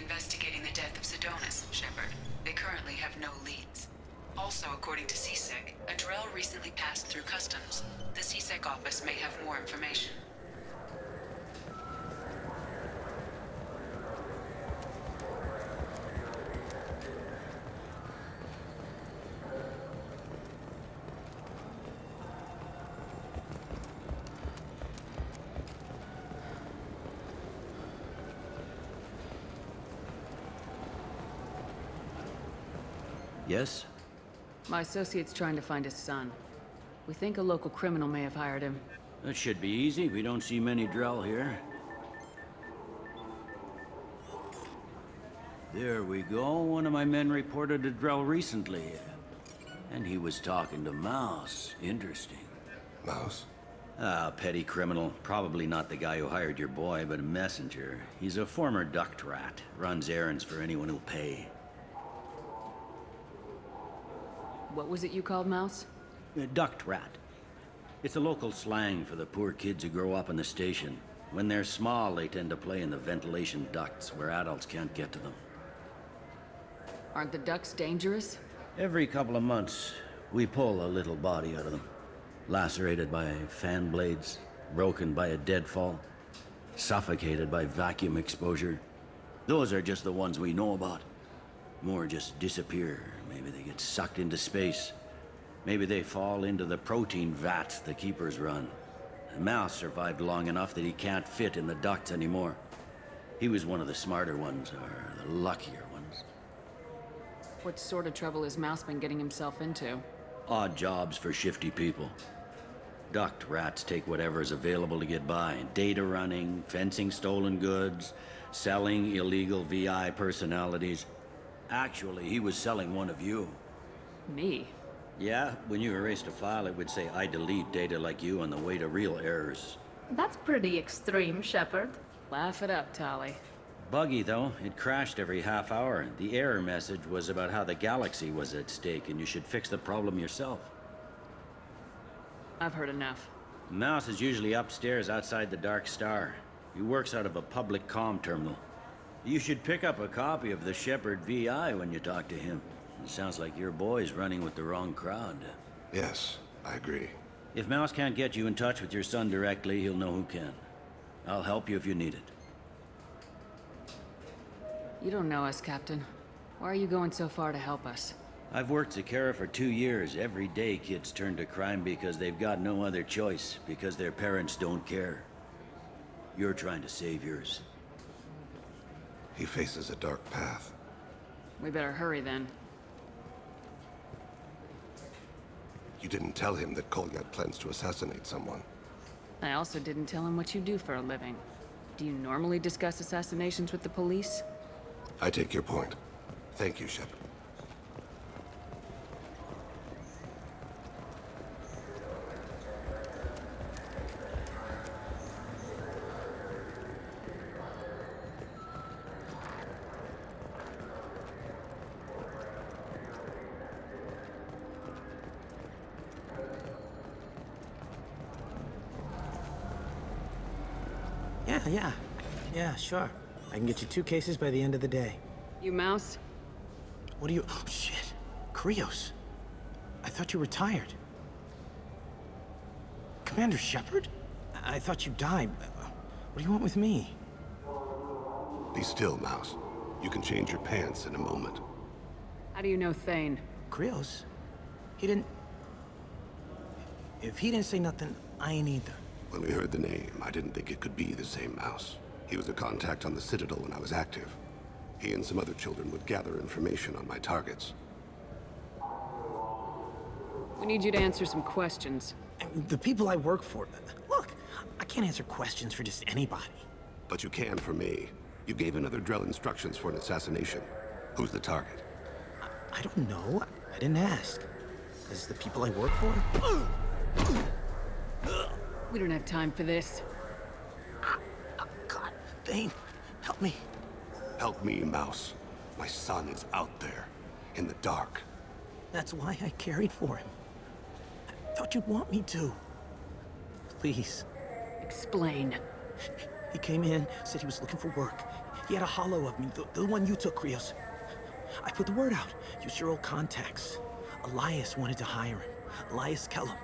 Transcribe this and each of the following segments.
investigating the death of Sidonis, Shepard. They currently have no leads. Also, according to CSEC, a Drell recently passed through customs. The CSEC office may have more information. Yes? My associate's trying to find his son. We think a local criminal may have hired him. That should be easy. We don't see many Drell here. There we go. One of my men reported a Drell recently. And he was talking to Mouse. Interesting. Mouse? Ah, petty criminal. Probably not the guy who hired your boy, but a messenger. He's a former duct rat. Runs errands for anyone who'll pay. What was it you called Mouse? A duct rat. It's a local slang for the poor kids who grow up in the station. When they're small, they tend to play in the ventilation ducts where adults can't get to them. Aren't the ducks dangerous? Every couple of months, we pull a little body out of them. Lacerated by fan blades, broken by a deadfall, suffocated by vacuum exposure. Those are just the ones we know about. More just disappear. Maybe they get sucked into space. Maybe they fall into the protein vats the keepers run. Mouse survived long enough that he can't fit in the ducts anymore. He was one of the smarter ones, or the luckier ones. What sort of trouble has Mouse been getting himself into? Odd jobs for shifty people. Duct rats take whatever is available to get by. Data running, fencing stolen goods, selling illegal VI personalities. Actually, he was selling one of you. Me? Yeah, when you erased a file, it would say, I delete data like you on the way to real errors. That's pretty extreme, Shepard. Laugh it up, Tali. Buggy, though. It crashed every half hour. The error message was about how the galaxy was at stake, and you should fix the problem yourself. I've heard enough. Mouse is usually upstairs outside the Dark Star. He works out of a public comm terminal. You should pick up a copy of the Shepard VI when you talk to him. It sounds like your boy's running with the wrong crowd. Yes, I agree. If Mouse can't get you in touch with your son directly, he'll know who can. I'll help you if you need it. You don't know us, Captain. Why are you going so far to help us? I've worked Zakera for 2 years. Every day kids turn to crime because they've got no other choice, because their parents don't care. You're trying to save yours. He faces a dark path. We better hurry then. You didn't tell him that Kolyat plans to assassinate someone. I also didn't tell him what you do for a living. Do you normally discuss assassinations with the police? I take your point. Thank you, Shepard. Yeah, sure. I can get you 2 cases by the end of the day. You Mouse? What are you... Oh, shit. Krios. I thought you were retired. Commander Shepard? I thought you died. What do you want with me? Be still, Mouse. You can change your pants in a moment. How do you know Thane? Krios? He didn't... If he didn't say nothing, I ain't either. When we heard the name, I didn't think it could be the same Mouse. He was a contact on the Citadel when I was active. He and some other children would gather information on my targets. We need you to answer some questions. The people I work for... Look, I can't answer questions for just anybody. But you can for me. You gave another Drell instructions for an assassination. Who's the target? I don't know. I didn't ask. Is the people I work for? We don't have time for this. God, Thane, help me. Help me, Mouse. My son is out there, in the dark. That's why I carried for him. I thought you'd want me to. Please. Explain. He came in, said he was looking for work. He had a hollow of me, the one you took, Krios. I put the word out. Use your old contacts. Elias wanted to hire him. Elias Kellum.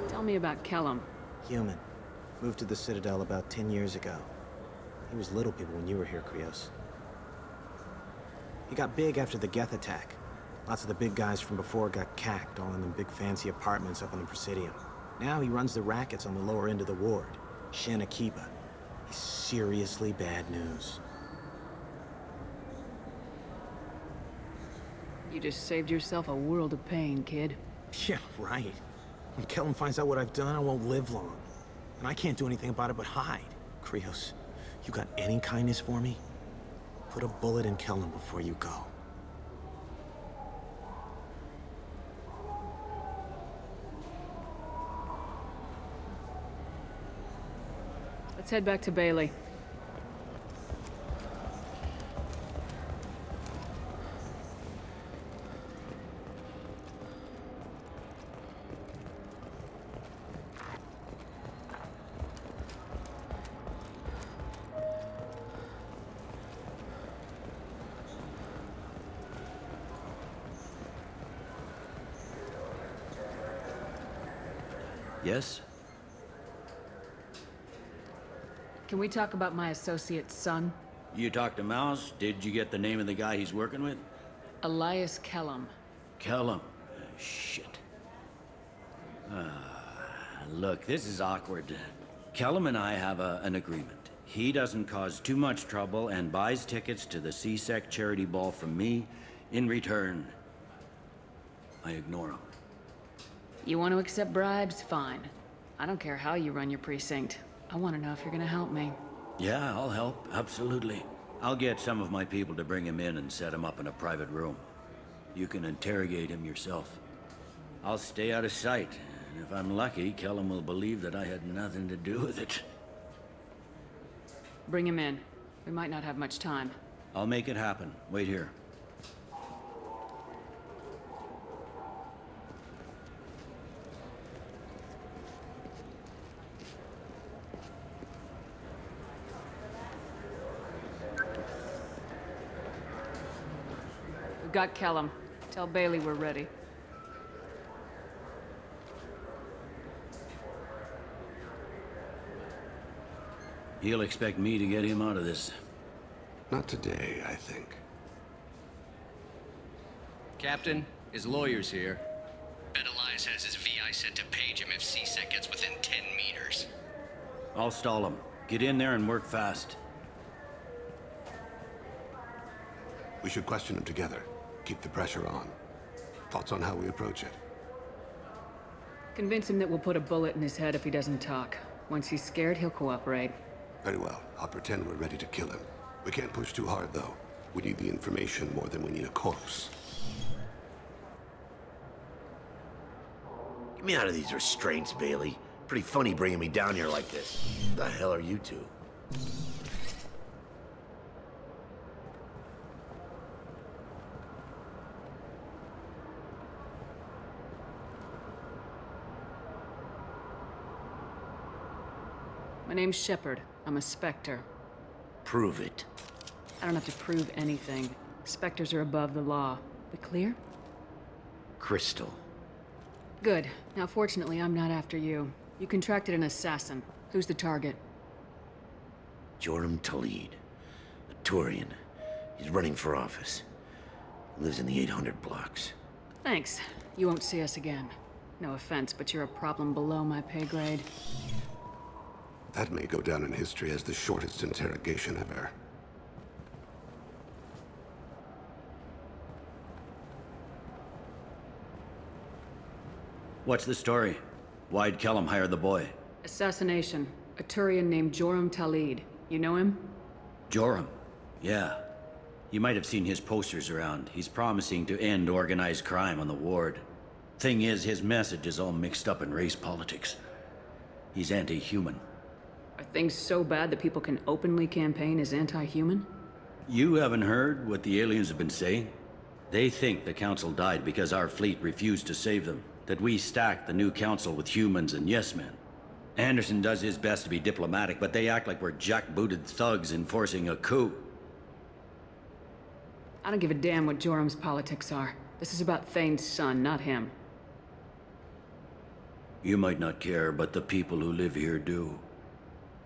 Tell me about Kellum. Human. Moved to the Citadel about 10 years ago. He was little people when you were here, Krios. He got big after the Geth attack. Lots of the big guys from before got cacked, all in them big fancy apartments up on the Presidium. Now he runs the rackets on the lower end of the ward, Shin Akiba. He's seriously bad news. You just saved yourself a world of pain, kid. Yeah, right. When Kellum finds out what I've done, I won't live long. And I can't do anything about it but hide. Krios, you got any kindness for me? Put a bullet in Kellum before you go. Let's head back to Bailey. Yes? Can we talk about my associate's son? You talked to Mouse? Did you get the name of the guy he's working with? Elias Kellum. Kellum. Shit. Look, this is awkward. Kellum and I have an agreement. He doesn't cause too much trouble and buys tickets to the C-Sec charity ball from me. In return, I ignore him. You want to accept bribes? Fine. I don't care how you run your precinct. I want to know if you're gonna help me. Yeah, I'll help. Absolutely. I'll get some of my people to bring him in and set him up in a private room. You can interrogate him yourself. I'll stay out of sight, and if I'm lucky, Kellum will believe that I had nothing to do with it. Bring him in. We might not have much time. I'll make it happen. Wait here. We've got Kellum. Tell Bailey we're ready. He'll expect me to get him out of this. Not today, I think. Captain, his lawyer's here. Bet Elias has his VI set to page him if C-Sec gets within 10 meters. I'll stall him. Get in there and work fast. We should question him together. Keep the pressure on. Thoughts on how we approach it? Convince him that we'll put a bullet in his head if he doesn't talk. Once he's scared, he'll cooperate. Very well. I'll pretend we're ready to kill him. We can't push too hard, though. We need the information more than we need a corpse. Get me out of these restraints, Bailey. Pretty funny bringing me down here like this. The hell are you two? My name's Shepard. I'm a Spectre. Prove it. I don't have to prove anything. Spectres are above the law. We clear? Crystal. Good. Now, fortunately, I'm not after you. You contracted an assassin. Who's the target? Joram Talid. A Turian. He's running for office. Lives in the 800 blocks. Thanks. You won't see us again. No offense, but you're a problem below my pay grade. That may go down in history as the shortest interrogation ever. What's the story? Why'd Kellum hire the boy? Assassination. A Turian named Joram Talid. You know him? Joram? Yeah. You might have seen his posters around. He's promising to end organized crime on the ward. Thing is, his message is all mixed up in race politics. He's anti-human. Are things so bad that people can openly campaign as anti-human? You haven't heard what the aliens have been saying? They think the Council died because our fleet refused to save them. That we stacked the new Council with humans and yes-men. Anderson does his best to be diplomatic, but they act like we're jackbooted thugs enforcing a coup. I don't give a damn what Jorum's politics are. This is about Thane's son, not him. You might not care, but the people who live here do.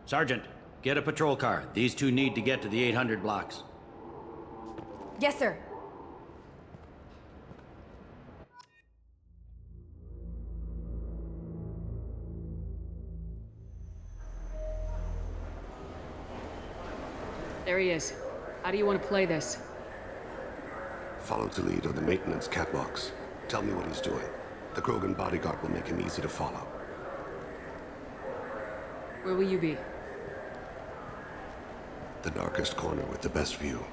Sergeant, get a patrol car. These two need to get to the 800 blocks. Yes, sir. There he is. How do you want to play this? Follow the lead on the maintenance catwalks. Tell me what he's doing. The Krogan bodyguard will make him easy to follow. Where will you be? The darkest corner with the best view.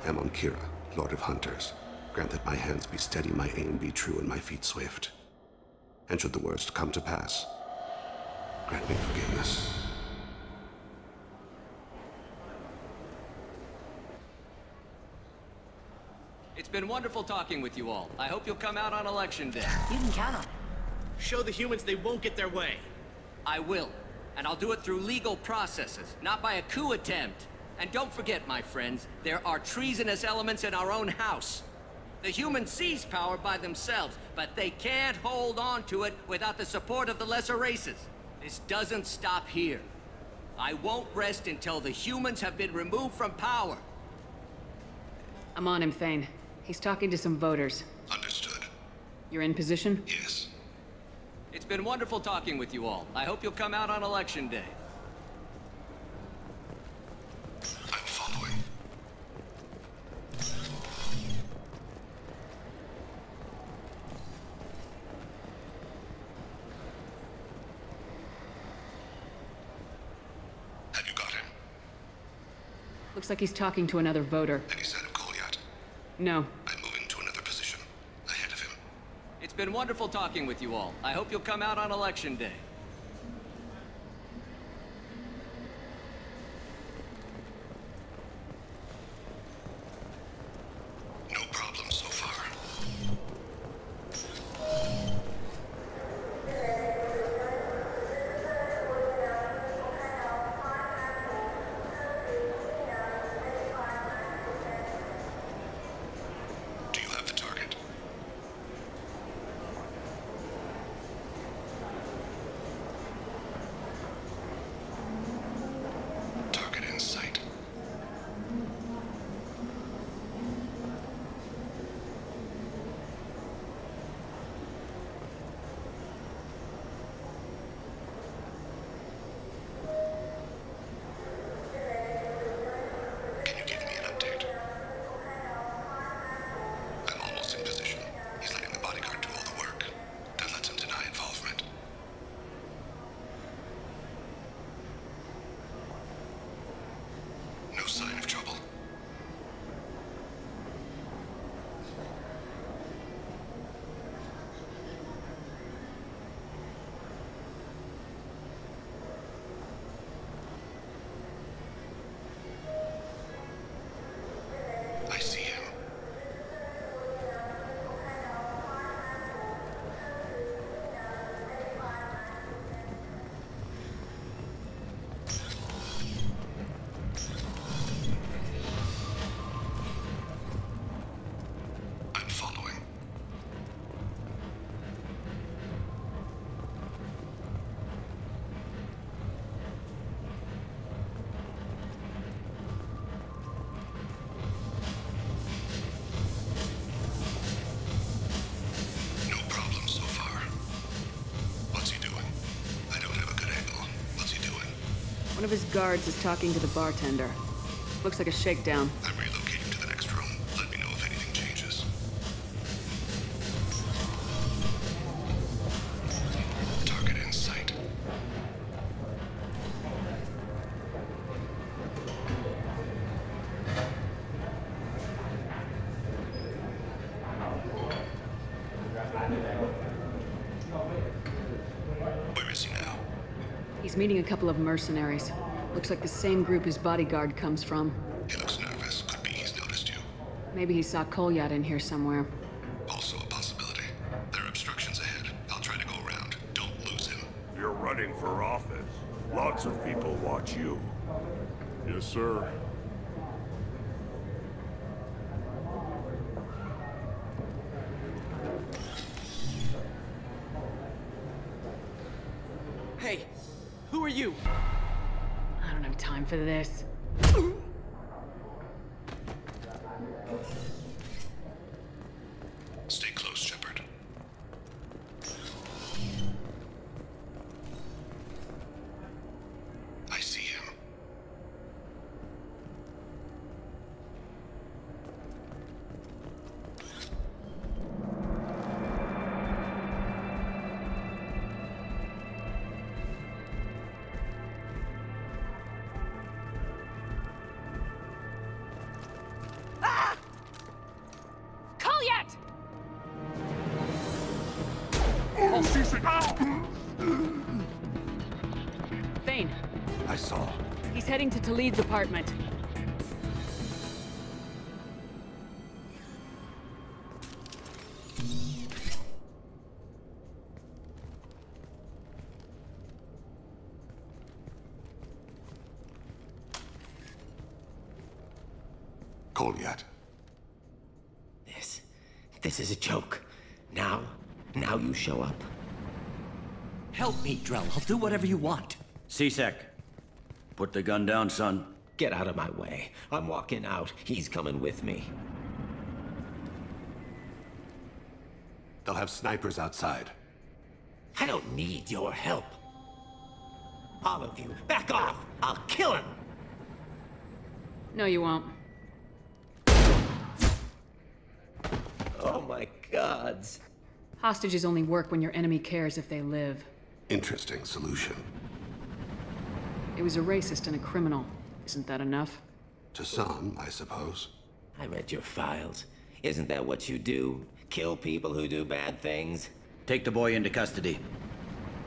Amon Kira, Lord of Hunters. Grant that my hands be steady, my aim be true, and my feet swift. And should the worst come to pass, grant me forgiveness. It's been wonderful talking with you all. I hope you'll come out on election day. You can count on it. Show the humans they won't get their way. I will. And I'll do it through legal processes, not by a coup attempt. And don't forget, my friends, there are treasonous elements in our own house. The humans seize power by themselves, but they can't hold on to it without the support of the lesser races. This doesn't stop here. I won't rest until the humans have been removed from power. I'm on him, Thane. He's talking to some voters. Understood. You're in position? Yes. It's been wonderful talking with you all. I hope you'll come out on election day. I'm following. Have you got him? Looks like he's talking to another voter. Any sign of call yet? No. I'm moving to another position. Ahead of him. It's been wonderful talking with you all. I hope you'll come out on election day. No problem so far. Do you have the target? Target in sight. Can you give me an update? I'm almost in position. He's letting the bodyguard do all the work. That lets him deny involvement. No sign of trouble. I see him. I'm following. No problem so far. What's he doing? I don't have a good angle. What's he doing? One of his guards is talking to the bartender. Looks like a shakedown. I'm relocating to the next room. Let me know if anything changes. Target in sight. He's meeting a couple of mercenaries. Looks like the same group his bodyguard comes from. He looks nervous. Could be he's noticed you. Maybe he saw Kolyat in here somewhere. Also a possibility. There are obstructions ahead. I'll try to go around. Don't lose him. You're running for office. Lots of people watch you. Yes, sir. Hey, who are you? I don't have time for this. Stay close, Shepard. I see him. Kolyat! Thane, I saw. he's heading to Talid's apartment. Kolyat. This is a joke. Now you show up. Help me, Drell. I'll do whatever you want. C-Sec. Put the gun down, son. Get out of my way. I'm walking out. He's coming with me. They'll have snipers outside. I don't need your help. All of you, back off! I'll kill him! No, you won't. Oh my gods. Hostages only work when your enemy cares if they live. Interesting solution. It was a racist and a criminal. Isn't that enough? To some, I suppose. I read your files. Isn't that what you do? Kill people who do bad things? Take the boy into custody.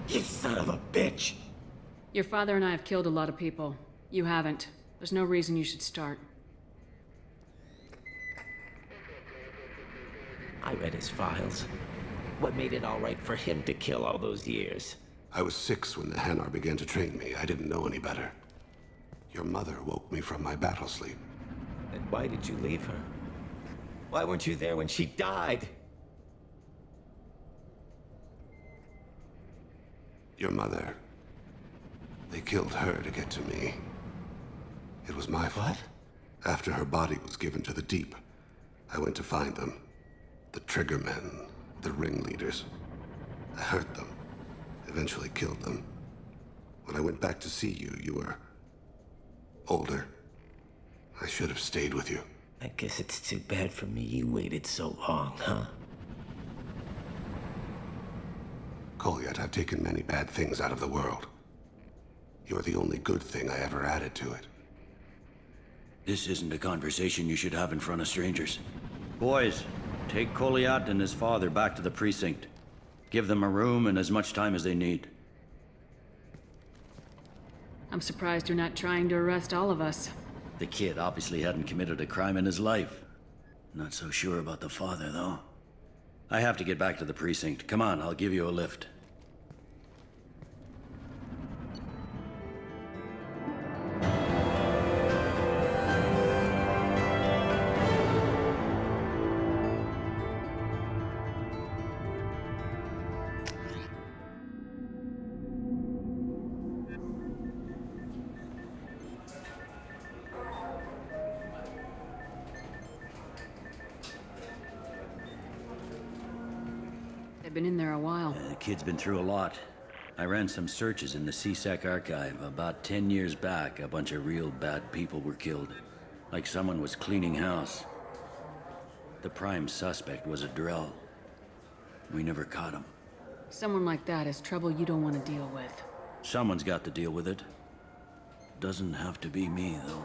You son of a bitch! Your father and I have killed a lot of people. You haven't. There's no reason you should start. I read his files. What made it all right for him to kill all those years? I was 6 when the Hanar began to train me. I didn't know any better. Your mother woke me from my battle sleep. Then why did you leave her? Why weren't you there when she died? Your mother. They killed her to get to me. It was my fault. After her body was given to the Deep, I went to find them. The Triggermen, the ringleaders. I hurt them. Eventually killed them. When I went back to see you, you were older. I should have stayed with you. I guess it's too bad for me you waited so long, huh? Kolyat, I've taken many bad things out of the world. You're the only good thing I ever added to it. This isn't a conversation you should have in front of strangers. Boys, take Kolyat and his father back to the precinct. Give them a room and as much time as they need. I'm surprised you're not trying to arrest all of us. The kid obviously hadn't committed a crime in his life. Not so sure about the father, though. I have to get back to the precinct. Come on, I'll give you a lift. They've been in there a while. The kid's been through a lot. I ran some searches in the C-Sec archive. About 10 years back, a bunch of real bad people were killed. Like someone was cleaning house. The prime suspect was a Drell. We never caught him. Someone like that is trouble you don't want to deal with. Someone's got to deal with it. Doesn't have to be me, though.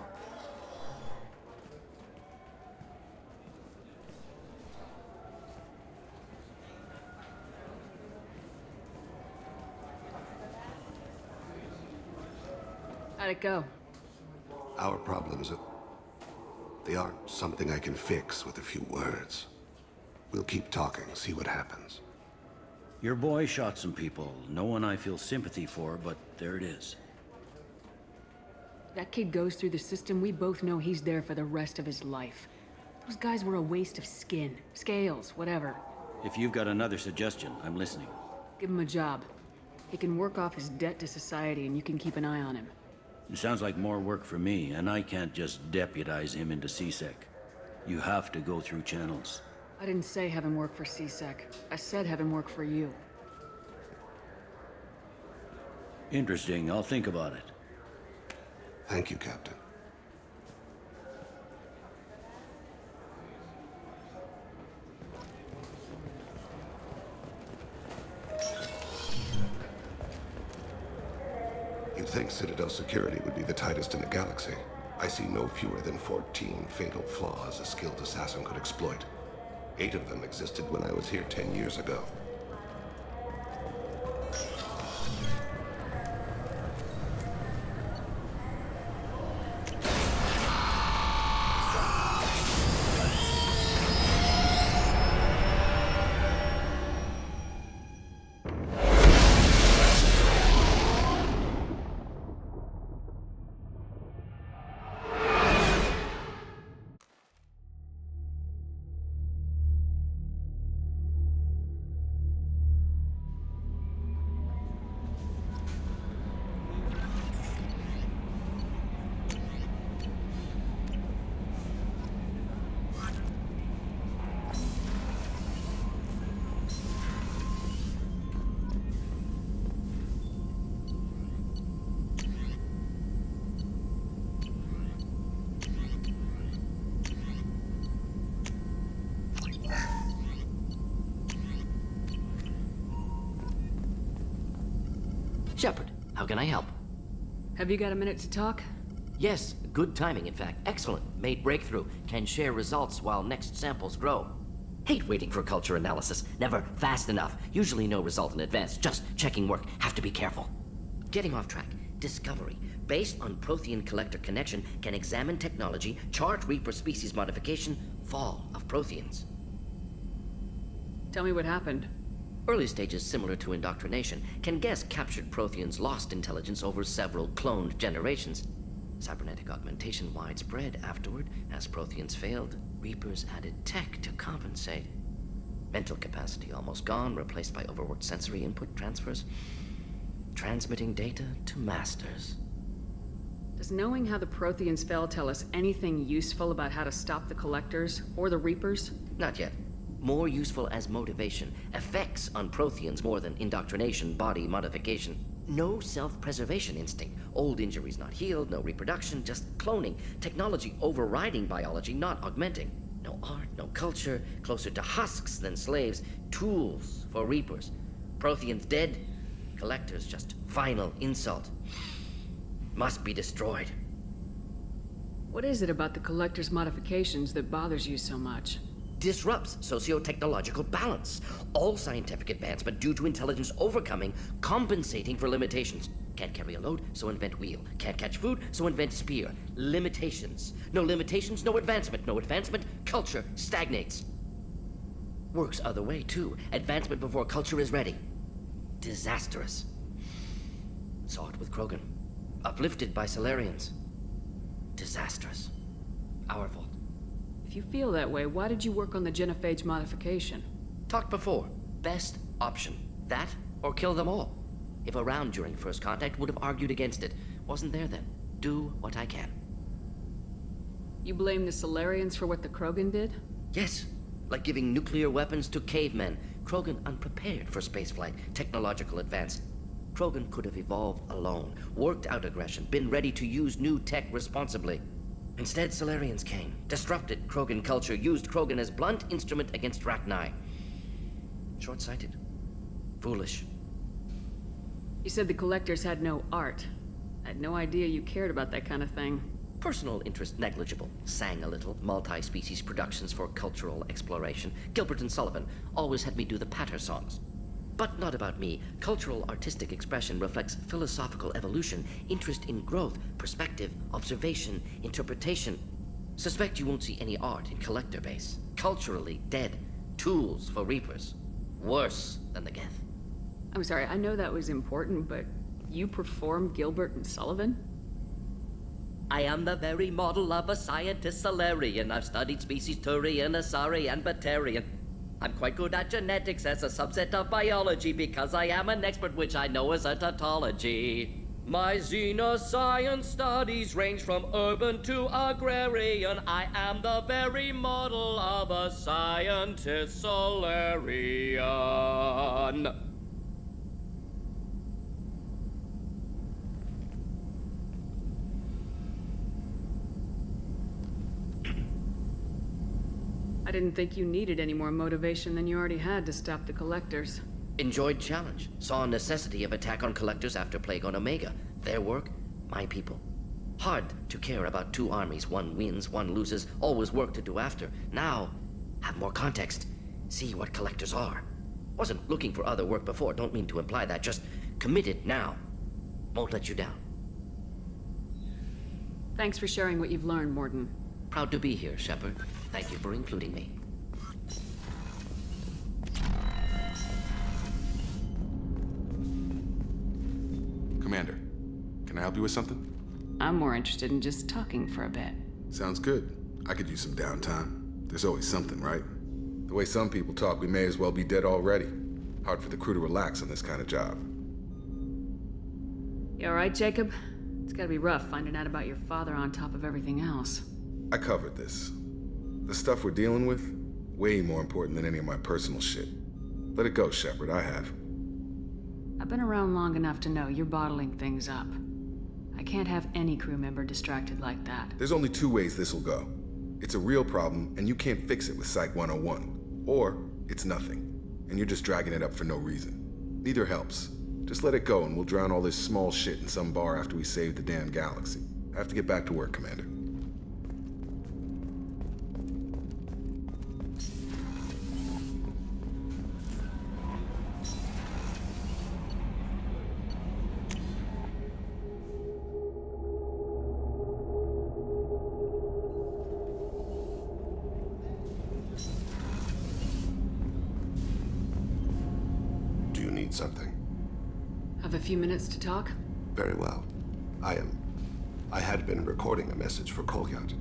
How'd it go? Our problems are... They aren't something I can fix with a few words. We'll keep talking, see what happens. Your boy shot some people. No one I feel sympathy for, but there it is. That kid goes through the system, we both know he's there for the rest of his life. Those guys were a waste of skin, scales, whatever. If you've got another suggestion, I'm listening. Give him a job. He can work off his debt to society and you can keep an eye on him. It sounds like more work for me, and I can't just deputize him into CSEC. You have to go through channels. I didn't say have him work for CSEC. I said have him work for you. Interesting. I'll think about it. Thank you, Captain. You'd think Citadel security would be the tightest in the galaxy. I see no fewer than 14 fatal flaws a skilled assassin could exploit. 8 of them existed when I was here 10 years ago. Shepard, how can I help? Have you got a minute to talk? Yes, good timing, in fact. Excellent. Made breakthrough. Can share results while next samples grow. Hate waiting for culture analysis. Never fast enough. Usually no result in advance. Just checking work. Have to be careful. Getting off track. Discovery. Based on Prothean collector connection, can examine technology, chart Reaper species modification, fall of Protheans. Tell me what happened. Early stages similar to indoctrination. Can guess captured Protheans lost intelligence over several cloned generations. Cybernetic augmentation widespread afterward. As Protheans failed, Reapers added tech to compensate. Mental capacity almost gone, replaced by overworked sensory input transfers. Transmitting data to masters. Does knowing how the Protheans fell tell us anything useful about how to stop the Collectors or the Reapers? Not yet. More useful as motivation. Effects on Protheans more than indoctrination, body modification. No self-preservation instinct. Old injuries not healed, no reproduction, just cloning. Technology overriding biology, not augmenting. No art, no culture, closer to husks than slaves. Tools for Reapers. Protheans dead, Collectors just final insult. Must be destroyed. What is it about the Collector's modifications that bothers you so much? Disrupts socio-technological balance. All scientific advancement due to intelligence overcoming, compensating for limitations. Can't carry a load, so invent wheel. Can't catch food, so invent spear. Limitations. No limitations, no advancement. No advancement, culture stagnates. Works other way, too. Advancement before culture is ready. Disastrous. Saw it with Krogan. Uplifted by Solarians. Disastrous. Our fault. If you feel that way, why did you work on the genophage modification? Talked before. Best option. That, or kill them all. If around during first contact, would have argued against it. Wasn't there then. Do what I can. You blame the Solarians for what the Krogan did? Yes. Like giving nuclear weapons to cavemen. Krogan unprepared for spaceflight, technological advance. Krogan could have evolved alone, worked out aggression, been ready to use new tech responsibly. Instead, Solarians came, disrupted Krogan culture, used Krogan as blunt instrument against Rachni. Short-sighted. Foolish. You said the Collectors had no art. I had no idea you cared about that kind of thing. Personal interest negligible. Sang a little. Multi-species productions for cultural exploration. Gilbert and Sullivan always had me do the patter songs. But not about me. Cultural artistic expression reflects philosophical evolution, interest in growth, perspective, observation, interpretation. Suspect you won't see any art in collector base. Culturally dead. Tools for reapers. Worse than the Geth. I'm sorry, I know that was important, but you perform Gilbert and Sullivan? I am the very model of a scientist Solarian. I've studied species Turian, Asari, and Batarian. I'm quite good at genetics as a subset of biology because I am an expert, which I know is a tautology. My xenoscience studies range from urban to agrarian. I am the very model of a scientist Solarian. I didn't think you needed any more motivation than you already had to stop the Collectors. Enjoyed challenge. Saw necessity of attack on Collectors after Plague on Omega. Their work, my people. Hard to care about two armies. One wins, one loses. Always work to do after. Now, have more context. See what Collectors are. Wasn't looking for other work before. Don't mean to imply that. Just committed now. Won't let you down. Thanks for sharing what you've learned, Mordin. Proud to be here, Shepard. Thank you for including me. Commander, can I help you with something? I'm more interested in just talking for a bit. Sounds good. I could use some downtime. There's always something, right? The way some people talk, we may as well be dead already. Hard for the crew to relax on this kind of job. You alright, Jacob? It's gotta be rough finding out about your father on top of everything else. I covered this. The stuff we're dealing with, way more important than any of my personal shit. Let it go, Shepard, I have. I've been around long enough to know you're bottling things up. I can't have any crew member distracted like that. There's only two ways this'll go. It's a real problem, and you can't fix it with Psych 101. Or, it's nothing, and you're just dragging it up for no reason. Neither helps. Just let it go, and we'll drown all this small shit in some bar after we save the damn galaxy. I have to get back to work, Commander. Something. Have a few minutes to talk? Very well. I had been recording a message for Kolyat.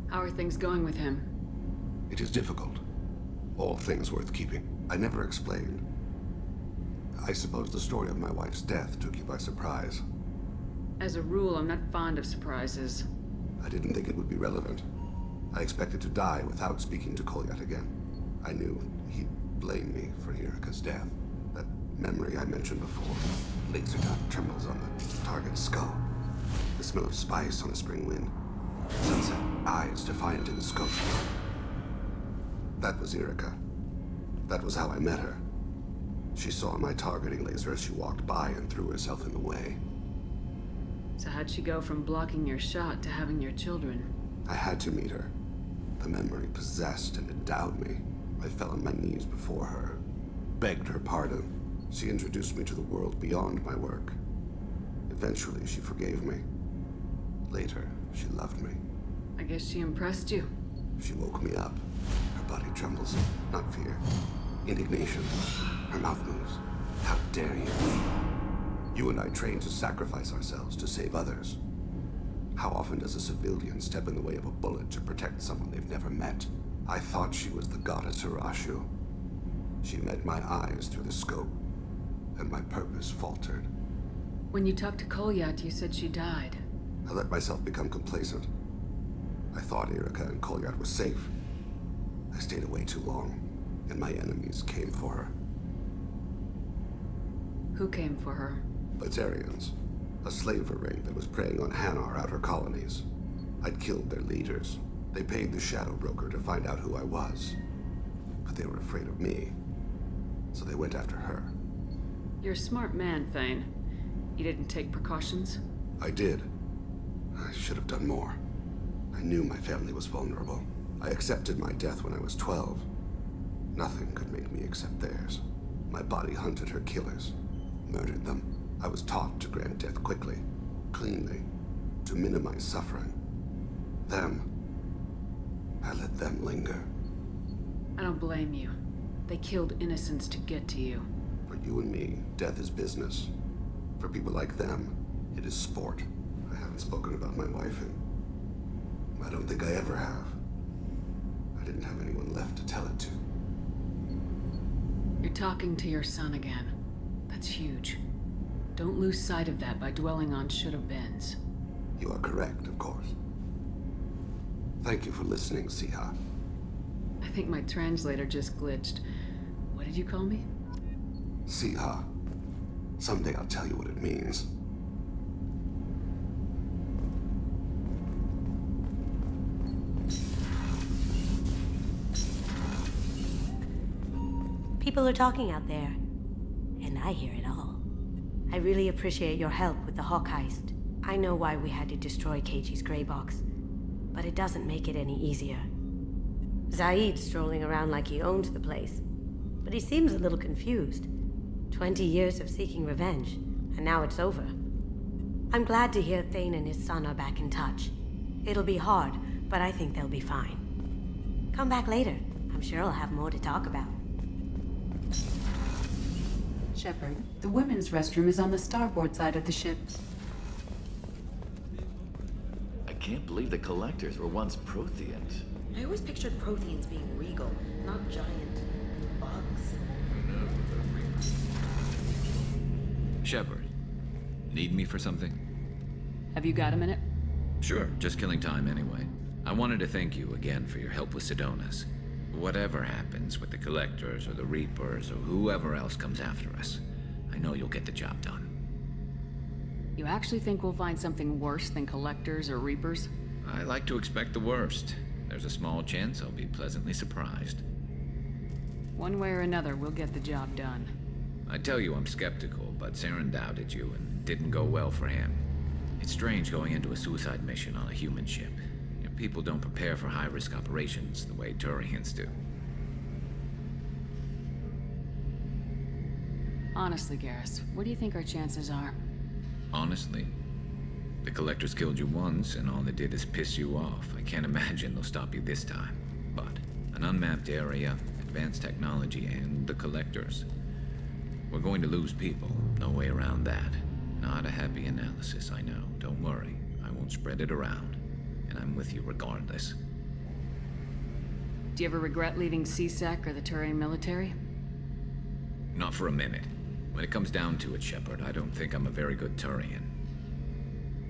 How are things going with him? It is difficult. All things worth keeping. I never explained. I suppose the story of my wife's death took you by surprise. As a rule, I'm not fond of surprises. I didn't think it would be relevant. I expected to die without speaking to Kolyat again. I knew he'd blame me for Erika's death. That memory I mentioned before. Laser dot trembles on the target's skull. The smell of spice on a spring wind. Sunset eyes defiant in the scope. That was Erika. That was how I met her. She saw my targeting laser as she walked by and threw herself in the way. So how'd she go from blocking your shot to having your children? I had to meet her. The memory possessed and endowed me. I fell on my knees before her, begged her pardon. She introduced me to the world beyond my work. Eventually, she forgave me. Later, she loved me. I guess she impressed you. She woke me up. Her body trembles. Not fear. Indignation. Her mouth moves. How dare you? You and I trained to sacrifice ourselves to save others. How often does a civilian step in the way of a bullet to protect someone they've never met? I thought she was the goddess Hirashu. She met my eyes through the scope, and my purpose faltered. When you talked to Kolyat, you said she died. I let myself become complacent. I thought Erika and Kolyat were safe. I stayed away too long, and my enemies came for her. Who came for her? Batarians. A slaver ring that was preying on Hanar outer colonies. I'd killed their leaders. They paid the Shadow Broker to find out who I was. But they were afraid of me. So they went after her. You're a smart man, Thane. You didn't take precautions? I did. I should have done more. I knew my family was vulnerable. I accepted my death when I was 12. Nothing could make me accept theirs. My body hunted her killers, murdered them. I was taught to grant death quickly, cleanly, to minimize suffering. I let them linger. I don't blame you. They killed innocents to get to you. For you and me, death is business. For people like them, it is sport. I haven't spoken about my wife, and I don't think I ever have. I didn't have anyone left to tell it to. You're talking to your son again. That's huge. Don't lose sight of that by dwelling on should-have-beens. You are correct, of course. Thank you for listening, Siha. I think my translator just glitched. What did you call me? Siha. Someday I'll tell you what it means. People are talking out there, and I hear it all. I really appreciate your help with the Hawk heist. I know why we had to destroy Keiji's gray box, but it doesn't make it any easier. Zaid's strolling around like he owns the place, but he seems a little confused. 20 years of seeking revenge, and now it's over. I'm glad to hear Thane and his son are back in touch. It'll be hard, but I think they'll be fine. Come back later. I'm sure I'll have more to talk about. Shepard, the women's restroom is on the starboard side of the ship. I can't believe the Collectors were once Protheans. I always pictured Protheans being regal, not giant bugs. Shepard, need me for something? Have you got a minute? Sure, just killing time anyway. I wanted to thank you again for your help with Sidonis. Whatever happens with the Collectors or the Reapers or whoever else comes after us, I know you'll get the job done. You actually think we'll find something worse than Collectors or Reapers? I like to expect the worst. There's a small chance I'll be pleasantly surprised. One way or another, we'll get the job done. I tell you I'm skeptical, but Saren doubted you and it didn't go well for him. It's strange going into a suicide mission on a human ship. People don't prepare for high-risk operations the way Turians do. Honestly, Garrus, what do you think our chances are? Honestly, the Collectors killed you once, and all they did is piss you off. I can't imagine they'll stop you this time. But an unmapped area, advanced technology, and the Collectors. We're going to lose people. No way around that. Not a happy analysis, I know. Don't worry. I won't spread it around. And I'm with you regardless. Do you ever regret leaving CSEC or the Turian military? Not for a minute. When it comes down to it, Shepard, I don't think I'm a very good Turian.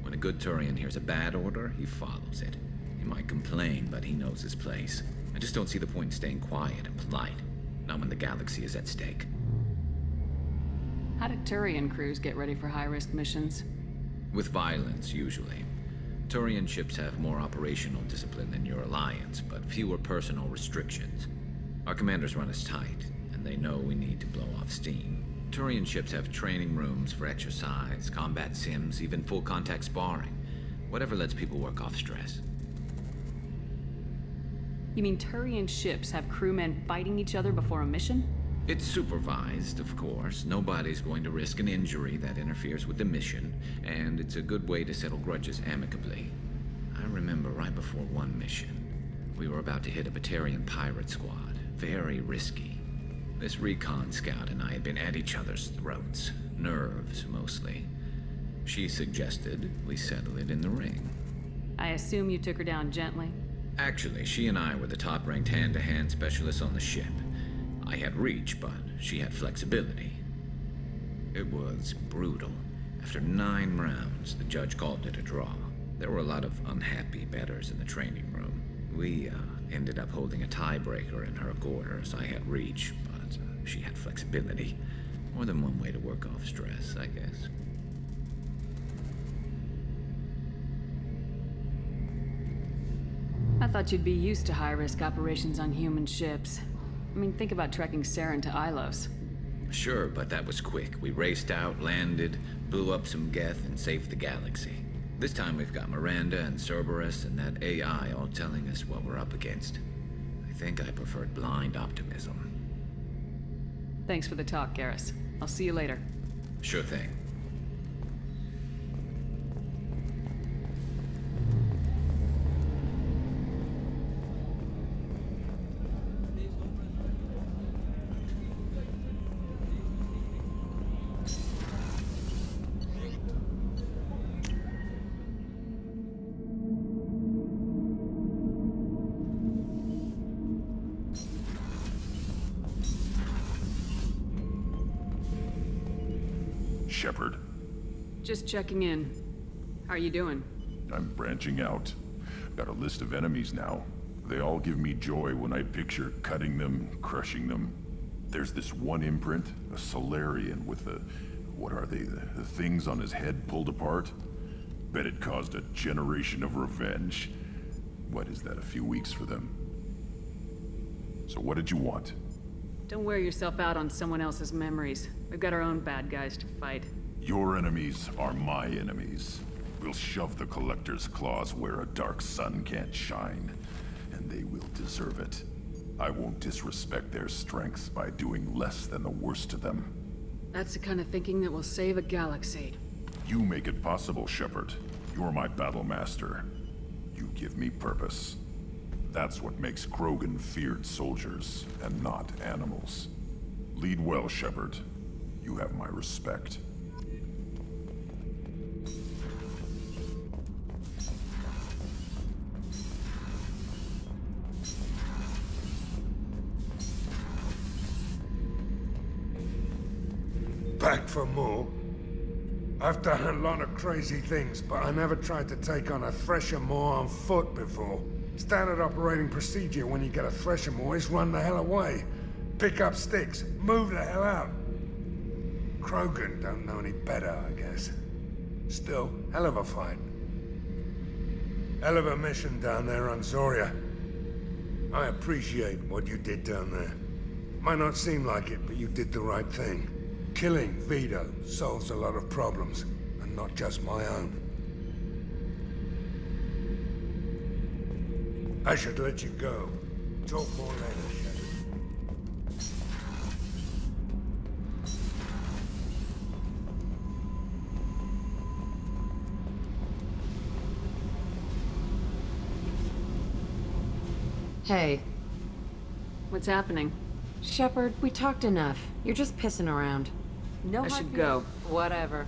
When a good Turian hears a bad order, he follows it. He might complain, but he knows his place. I just don't see the point in staying quiet and polite. Not when the galaxy is at stake. How do Turian crews get ready for high-risk missions? With violence, usually. Turian ships have more operational discipline than your alliance, but fewer personal restrictions. Our commanders run us tight, and they know we need to blow off steam. Turian ships have training rooms for exercise, combat sims, even full-contact sparring. Whatever lets people work off stress. You mean Turian ships have crewmen fighting each other before a mission? It's supervised, of course. Nobody's going to risk an injury that interferes with the mission, and it's a good way to settle grudges amicably. I remember right before one mission, we were about to hit a Batarian pirate squad. Very risky. This recon scout and I had been at each other's throats. Nerves, mostly. She suggested we settle it in the ring. I assume you took her down gently? Actually, she and I were the top-ranked hand-to-hand specialists on the ship. I had reach, but she had flexibility. It was brutal. After 9 rounds, the judge called it a draw. There were a lot of unhappy bettors in the training room. We ended up holding a tiebreaker in her quarters. I had reach, but she had flexibility. More than one way to work off stress, I guess. I thought you'd be used to high-risk operations on human ships. I mean, think about trekking Saren to Ilos. Sure, but that was quick. We raced out, landed, blew up some Geth, and saved the galaxy. This time we've got Miranda and Cerberus and that AI all telling us what we're up against. I think I preferred blind optimism. Thanks for the talk, Garrus. I'll see you later. Sure thing. Shepard, Just checking in. How are you doing? I'm branching out. Got a list of enemies now. They all give me joy when I picture cutting them, crushing them. There's this one imprint, a Solarian with the... what are they? The things on his head pulled apart? Bet it caused a generation of revenge. What is that, a few weeks for them? So what did you want? Don't wear yourself out on someone else's memories. We've got our own bad guys to fight. Your enemies are my enemies. We'll shove the Collector's claws where a dark sun can't shine, and they will deserve it. I won't disrespect their strengths by doing less than the worst to them. That's the kind of thinking that will save a galaxy. You make it possible, Shepard. You're my battle master. You give me purpose. That's what makes Krogan feared soldiers, and not animals. Lead well, Shepard. You have my respect. Back for more? I've done a lot of crazy things, but I never tried to take on a Thresher Maw on foot before. Standard operating procedure when you get a Thresher Maw is run the hell away. Pick up sticks, move the hell out. Krogan don't know any better, I guess. Still, hell of a fight. Hell of a mission down there on Zoria. I appreciate what you did down there. Might not seem like it, but you did the right thing. Killing Vito solves a lot of problems, and not just my own. I should let you go. Talk more later, Shepard. Hey. What's happening? Shepard, we talked enough. You're just pissing around. I should go. Whatever.